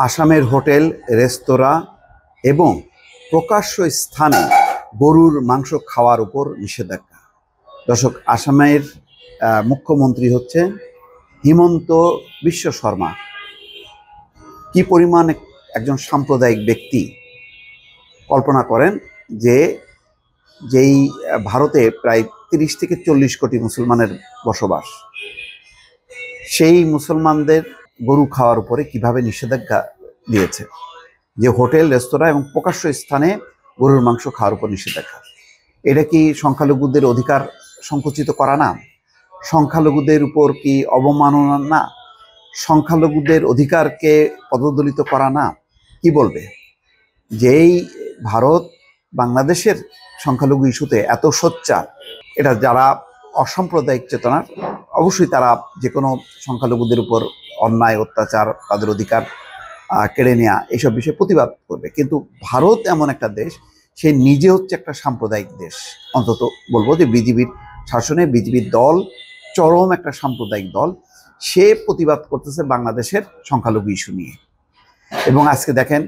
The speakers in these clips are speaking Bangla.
আসামের হোটেল, রেস্তোরাঁ এবং প্রকাশ্য স্থানে গরুর মাংস খাওয়ার উপর নিষেধাজ্ঞা। দর্শক, আসামের মুখ্যমন্ত্রী হচ্ছে হিমন্ত বিশ্ব শর্মা। কি পরিমাণ একজন সাম্প্রদায়িক ব্যক্তি! কল্পনা করেন যে যেই ভারতে প্রায় 30 থেকে 40 কোটি মুসলমানের বসবাস, সেই মুসলমানদের গরু খাওয়ার উপরে কিভাবে নিষেধাজ্ঞা দিয়েছে, যে হোটেল, রেস্তোরাঁ এবং প্রকাশ্য স্থানে গরুর মাংস খাওয়ার উপর নিষেধাজ্ঞা। এটা কি সংখ্যালঘুদের অধিকার সংকুচিত করা না? সংখ্যালঘুদের উপর কি অবমাননা না? সংখ্যালঘুদের অধিকারকে পদদলিত করা না? কি বলবে? যেই ভারত বাংলাদেশের সংখ্যালঘু ইস্যুতে এত সোচ্চার, এটা যারা অসাম্প্রদায়িক চেতনার, অবশ্যই তারা যে কোনো সংখ্যালঘুদের উপর অন্যায়, অত্যাচার, তাদের অধিকার কেড়ে নেওয়া, এইসব বিষয়ে প্রতিবাদ করবে। কিন্তু ভারত এমন একটা দেশ, সে নিজে হচ্ছে একটা সাম্প্রদায়িক দেশ। অন্তত বলবো যে বিজেপির শাসনে বিজেপির দল চরম একটা সাম্প্রদায়িক দল, সে প্রতিবাদ করতেছে বাংলাদেশের সংখ্যালঘু ইস্যু নিয়ে। এবং আজকে দেখেন,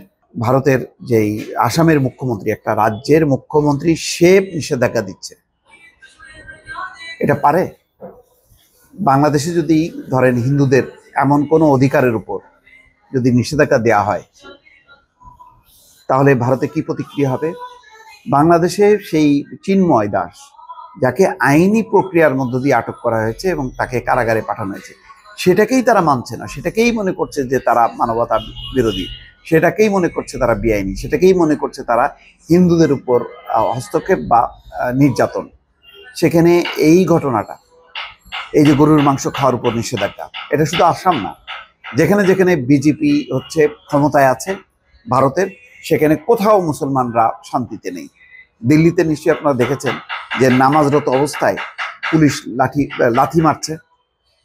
ভারতের যেই আসামের মুখ্যমন্ত্রী, একটা রাজ্যের মুখ্যমন্ত্রী, সে নিষেধাজ্ঞা দিচ্ছে। এটা পারে? বাংলাদেশে যদি ধরেন হিন্দুদের এমন কোনো অধিকারের উপর যদি নিষেধাজ্ঞা দেওয়া হয়, তাহলে ভারতে কি প্রতিক্রিয়া হবে? বাংলাদেশে সেই চিন্ময় দাস, যাকে আইনি প্রক্রিয়ার মধ্য দিয়ে আটক করা হয়েছে এবং তাকে কারাগারে পাঠানো হয়েছে, সেটাকেই তারা মানছে না। সেটাকেই মনে করছে যে তারা মানবতা বিরোধী, সেটাকেই মনে করছে তারা বেআইনি, সেটাকেই মনে করছে তারা হিন্দুদের উপর হস্তক্ষেপ বা নির্যাতন। সেখানে এই ঘটনাটা, এই যে গরুর মাংস খাওয়ার উপর নিষেধাজ্ঞা, এটা শুধু আসাম না, যেখানে যেখানে বিজেপি হচ্ছে ক্ষমতায় আছে ভারতের, সেখানে কোথাও মুসলমানরা শান্তিতে নেই। দিল্লিতে নিশ্চয়ই আপনারা দেখেছেন যে নামাজরত অবস্থায় পুলিশ লাথি মারছে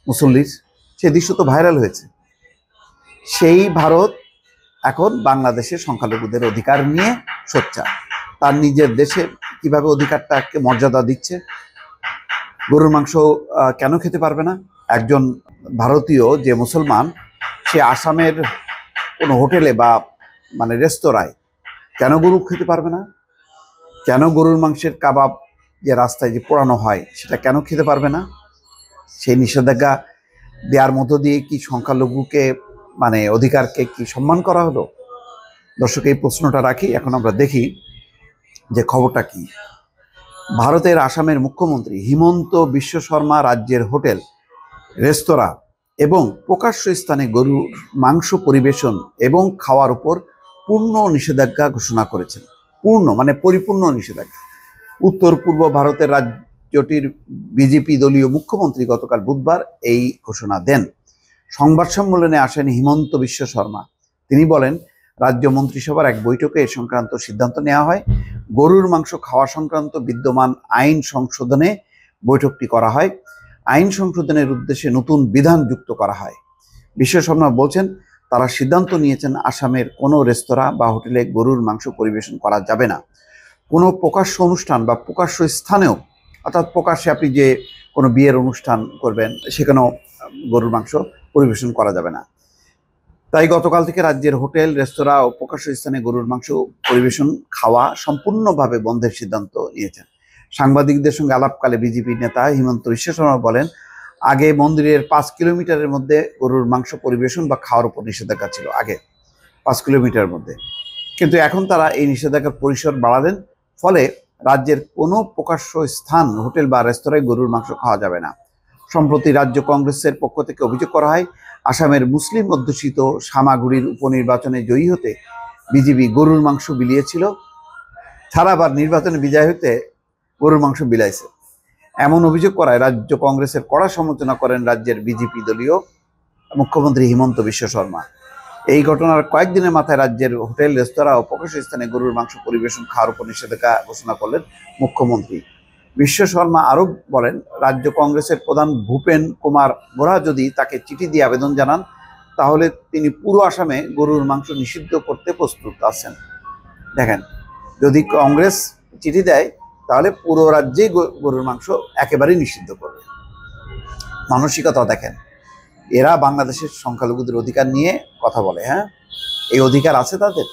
মুসল্লির, সে দৃশ্য তো ভাইরাল হয়েছে। সেই ভারত এখন বাংলাদেশের সংখ্যালঘুদের অধিকার নিয়ে সোচ্চার। তার নিজের দেশে কিভাবে অধিকারটাকে মর্যাদা দিচ্ছে। গরুর মাংস কেন খেতে পারবে না একজন ভারতীয় যে মুসলমান, সে আসামের কোনো হোটেলে বা রেস্তোরাঁয় কেন গরু খেতে পারবে না? কেন গরুর মাংসের কাবাব যে রাস্তায় যে পোড়ানো হয়, সেটা কেন খেতে পারবে না? সেই নিষেধাজ্ঞা দেওয়ার মধ্য দিয়ে কি সংখ্যালঘুকে অধিকারকে কি সম্মান করা হলো? দর্শক, এই প্রশ্নটা রাখি। এখন আমরা দেখি যে খবরটা কি। ভারতের আসামের মুখ্যমন্ত্রী হিমন্ত বিশ্ব শর্মা রাজ্যের হোটেল, রেস্তোরাঁ এবং প্রকাশ্য স্থানে গরুর মাংস পরিবেশন এবং খাওয়ার উপর পূর্ণ নিষেধাজ্ঞা ঘোষণা করেছেন। পরিপূর্ণ নিষেধাজ্ঞা। উত্তর পূর্ব ভারতের রাজ্যটির বিজেপি দলীয় মুখ্যমন্ত্রী গতকাল বুধবার এই ঘোষণা দেন। সংবাদ সম্মেলনে আসেন হিমন্ত বিশ্ব শর্মা। তিনি বলেন, রাজ্য মন্ত্রিসভার এক বৈঠকে এ সংক্রান্ত সিদ্ধান্ত নেওয়া হয়। গরুর মাংস খাওয়া সংক্রান্ত বিদ্যমান আইন সংশোধনে বৈঠকটি করা হয়। আইন সংশোধনের উদ্দেশ্যে নতুন বিধান যুক্ত করা হয়। বিশ্ব শর্মা বলছেন, তারা সিদ্ধান্ত নিয়েছেন আসামের কোনো রেস্তোরাঁ বা হোটেলে গরুর মাংস পরিবেশন করা যাবে না। কোনো প্রকাশ্য অনুষ্ঠান বা প্রকাশ্য স্থানেও, অর্থাৎ প্রকাশ্যে আপনি যে কোনো বিয়ের অনুষ্ঠান করবেন, সেখানেও গরুর মাংস পরিবেশন করা যাবে না। তাই গতকাল থেকে রাজ্যের হোটেল, রেস্তোরাঁ ও প্রকাশ্য স্থানে গরুর মাংস পরিবেশন খাওয়া সম্পূর্ণভাবে বন্ধের সিদ্ধান্ত নিয়েছেন। সাংবাদিকদের সঙ্গে আলাপকালে বিজেপি নেতা হিমন্ত বিশ্ব শর্মা বলেন, আগে মন্দিরের 5 কিলোমিটারের মধ্যে গরুর মাংস পরিবেশন বা খাওয়ার উপর নিষেধাজ্ঞা ছিল, আগে 5 কিলোমিটারের মধ্যে। কিন্তু এখন তারা এই নিষেধাজ্ঞার পরিসর বাড়ালেন। ফলে রাজ্যের কোনো প্রকাশ্য স্থান, হোটেল বা রেস্তোরাঁয় গরুর মাংস খাওয়া যাবে না। সম্প্রতি রাজ্য কংগ্রেসের পক্ষ থেকে অভিযোগ করা হয়, আসামের মুসলিম অধ্যুষিত সামাগুড়ির উপনির্বাচনে জয়ী হতে বিজেপি গরুর মাংস বিলিয়েছিল। তারা আবার নির্বাচনে বিজয় হতে গরুর মাংস বিলাইছে। এমন অভিযোগ করায় রাজ্য কংগ্রেসের কড়া সমালোচনা করেন রাজ্যের বিজেপি দলীয় মুখ্যমন্ত্রী হিমন্ত বিশ্ব শর্মা। এই ঘটনার কয়েকদিনের মাথায় রাজ্যের হোটেল, রেস্তোরাঁ ও প্রকাশ্য স্থানে গরুর মাংস পরিবেশন খাওয়ার উপর নিষেধাজ্ঞা ঘোষণা করলেন মুখ্যমন্ত্রী। বিশ্ব শর্মা আরও বলেন, রাজ্য কংগ্রেসের প্রধান ভূপেন কুমার বোরা যদি তাকে চিঠি দিয়ে আবেদন জানান, তাহলে তিনি পুরো আসামে গরুর মাংস নিষিদ্ধ করতে প্রস্তুত আছেন। দেখেন, যদি কংগ্রেস চিঠি দেয়, তাহলে পুরো রাজ্যেই গরুর মাংস একেবারেই নিষিদ্ধ করবে। মানসিকতা দেখেন। এরা বাংলাদেশের সংখ্যালঘুদের অধিকার নিয়ে কথা বলে। হ্যাঁ, এই অধিকার আছে তাদের।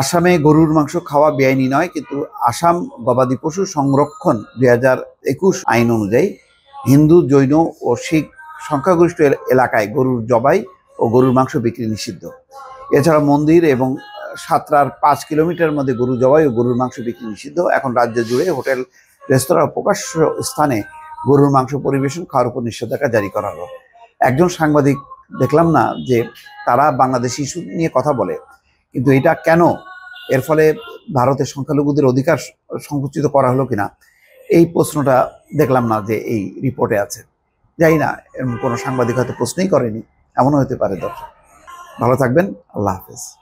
আসামে গরুর মাংস খাওয়া বেআইনি নয়, কিন্তু আসাম গবাদি পশু সংরক্ষণ 2021 আইন অনুযায়ী হিন্দু, জৈন ও শিখ সংখ্যাগরিষ্ঠ এলাকায় গরুর জবাই ও গরুর মাংস বিক্রি নিষিদ্ধ। এছাড়া মন্দির এবং সাতরার 5 কিলোমিটার মধ্যে গরু জবাই ও গরুর মাংস বিক্রি নিষিদ্ধ। এখন রাজ্য জুড়ে হোটেল, রেস্তোরাঁ, প্রকাশ্য স্থানে গরুর মাংস পরিবেশন খাওয়ার উপর নিষেধাজ্ঞা জারি করা হলো। একজন সাংবাদিক দেখলাম না যে তারা বাংলাদেশি ইস্যু নিয়ে কথা বলে, কিন্তু এটা কেন, এর ফলে ভারতের সংখ্যালঘুদের অধিকার সংকুচিত করা হলো কিনা, এই প্রশ্নটা দেখলাম না যে এই রিপোর্টে আছে। জানি না, কোনো সাংবাদিক হয়তো প্রশ্নই করেনি, এমনও হতে পারে। দর্শক ভালো থাকবেন, আল্লাহ হাফেজ।